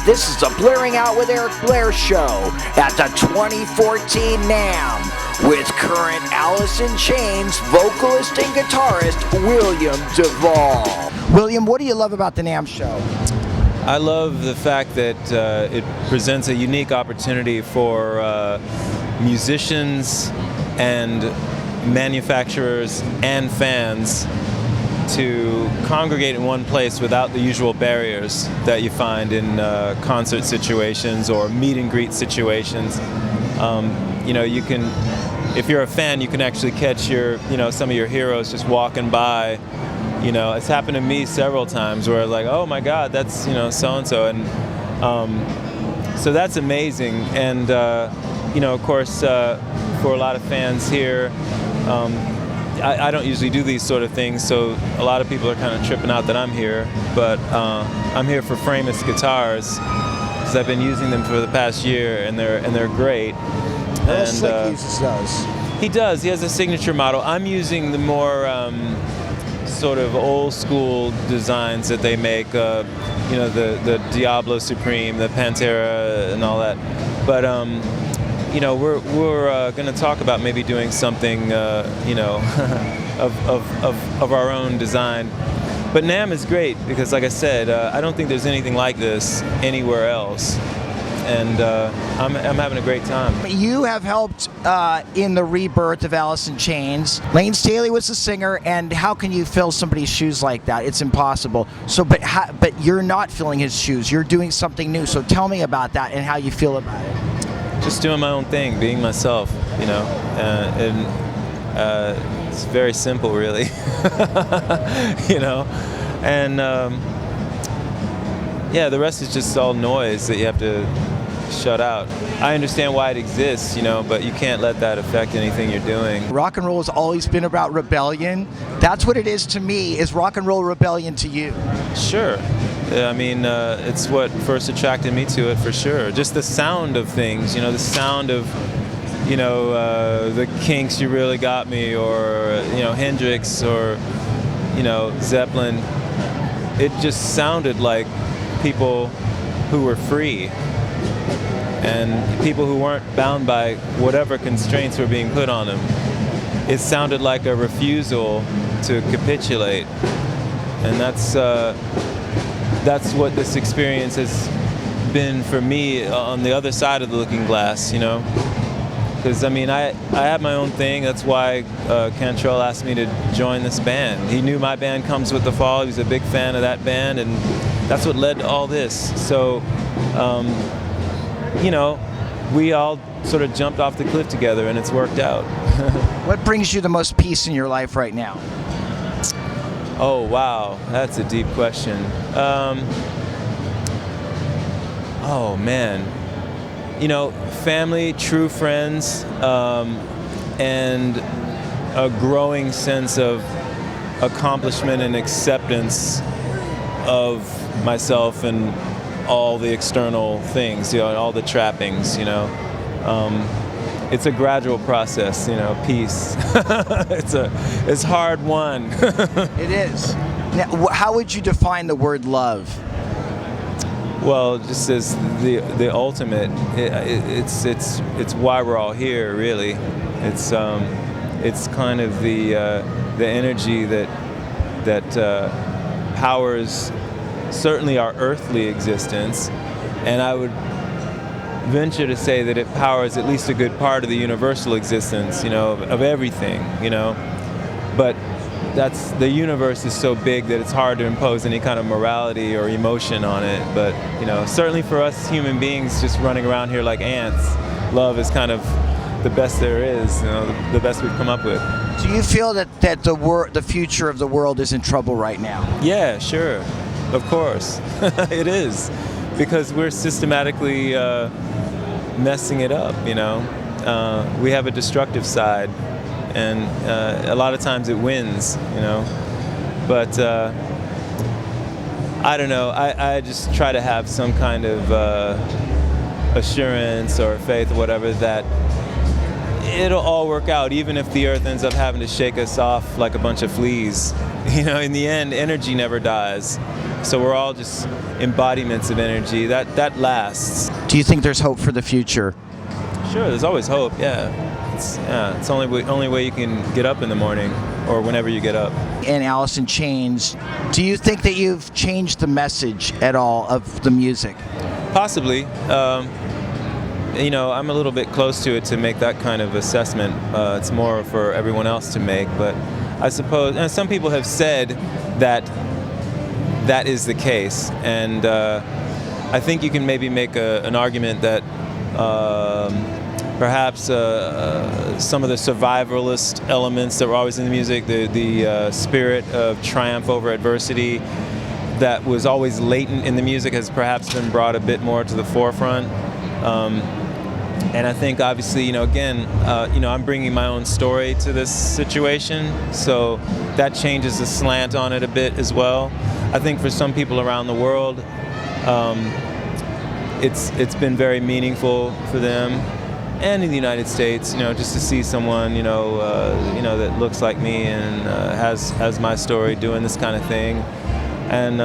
This is the Blairing Out with Eric Blair show at the 2014 Namm with current Alice in Chains vocalist and guitarist William DuVall. William, what do you love about the Namm show? I love the fact that it presents a unique opportunity for musicians and manufacturers and fans to congregate in one place without the usual barriers that you find in concert situations or meet and greet situations. You know, you can, if you're a fan, you can actually catch your, some of your heroes just walking by. You know, it's happened to me several times where like, oh my God, that's, so-and-so. And so that's amazing. And, of course, for a lot of fans here, I don't usually do these sort of things, so a lot of people are kind of tripping out that I'm here. But I'm here for Famous Guitars, because I've been using them for the past year, and they're great. And Slick uses those. He does. He has a signature model. I'm using the more sort of old school designs that they make. The Diablo Supreme, the Pantera, and all that. But we're going to talk about maybe doing something, of our own design. But Namm is great because, like I said, I don't think there's anything like this anywhere else, and I'm having a great time. You have helped in the rebirth of Alice in Chains. Layne Staley was the singer, and how can you fill somebody's shoes like that? It's impossible. So, but you're not filling his shoes. You're doing something new. So tell me about that and how you feel about it. Just doing my own thing, being myself, and it's very simple, really, and yeah, the rest is just all noise that you have to shut out. I understand why it exists, but you can't let that affect anything you're doing. Rock and roll has always been about rebellion. That's what it is to me. Is rock and roll rebellion to you? Sure. I mean, it's what first attracted me to it, for sure. Just the sound of things, the sound of, the Kinks, You Really Got Me, or, Hendrix, or, Zeppelin. It just sounded like people who were free and people who weren't bound by whatever constraints were being put on them. It sounded like a refusal to capitulate, and that's what this experience has been for me on the other side of the looking glass, because I have my own thing. That's why Cantrell asked me to join this band. He knew my band Comes With the Fall. He was a big fan of that band, and that's what led to all this. So we all sort of jumped off the cliff together, and it's worked out. What brings you the most peace in your life right now? Oh, wow, that's a deep question. Oh, man. Family, true friends, and a growing sense of accomplishment and acceptance of myself and all the external things, all the trappings, It's a gradual process, peace. It's hard won. It is. Now, how would you define the word love? Well, just as the ultimate, it's why we're all here, really. It's kind of the energy that powers certainly our earthly existence, and I would venture to say that it powers at least a good part of the universal existence, of everything, But the universe is so big that it's hard to impose any kind of morality or emotion on it. But, certainly for us human beings just running around here like ants, love is kind of the best there is, the best we've come up with. Do you feel that the future of the world is in trouble right now? Yeah, sure. Of course. It is. Because we're systematically messing it up, We have a destructive side, and a lot of times it wins, But I don't know. I just try to have some kind of assurance or faith or whatever that it'll all work out, even if the earth ends up having to shake us off like a bunch of fleas. In the end, energy never dies. So we're all just embodiments of energy that lasts. Do you think there's hope for the future? Sure, there's always hope. It's the only way you can get up in the morning, or whenever you get up. In Alice in Chains, do you think that you've changed the message at all of the music? Possibly. I'm a little bit close to it to make that kind of assessment. It's more for everyone else to make, but I suppose, and some people have said that is the case, and I think you can maybe make an argument that perhaps some of the survivalist elements that were always in the music, the spirit of triumph over adversity that was always latent in the music, has perhaps been brought a bit more to the forefront. And I think, obviously, I'm bringing my own story to this situation, so that changes the slant on it a bit as well. I think for some people around the world, it's been very meaningful for them, and in the United States, just to see someone, that looks like me and has my story doing this kind of thing, and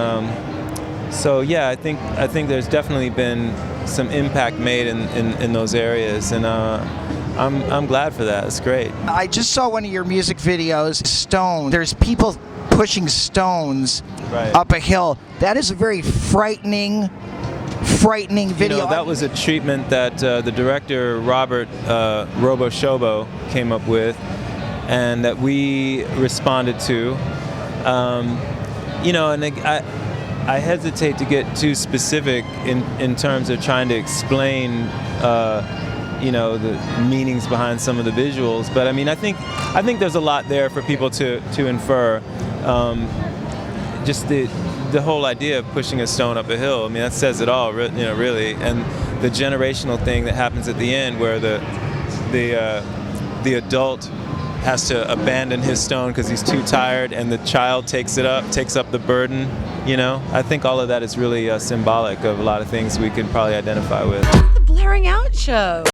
so yeah, I think there's definitely been some impact made in those areas, and I'm glad for that. It's great. I just saw one of your music videos, Stone. There's people pushing stones up a hill. That is a very frightening video. That was a treatment that the director Robert Robo Shobo came up with, and that we responded to. And I hesitate to get too specific in terms of trying to explain, the meanings behind some of the visuals. But I mean, I think there's a lot there for people to infer. Just the whole idea of pushing a stone up a hill. I mean, that says it all, really. And the generational thing that happens at the end, where the adult has to abandon his stone because he's too tired, and the child takes up the burden. I think all of that is really symbolic of a lot of things we can probably identify with. The Blairing Out Show.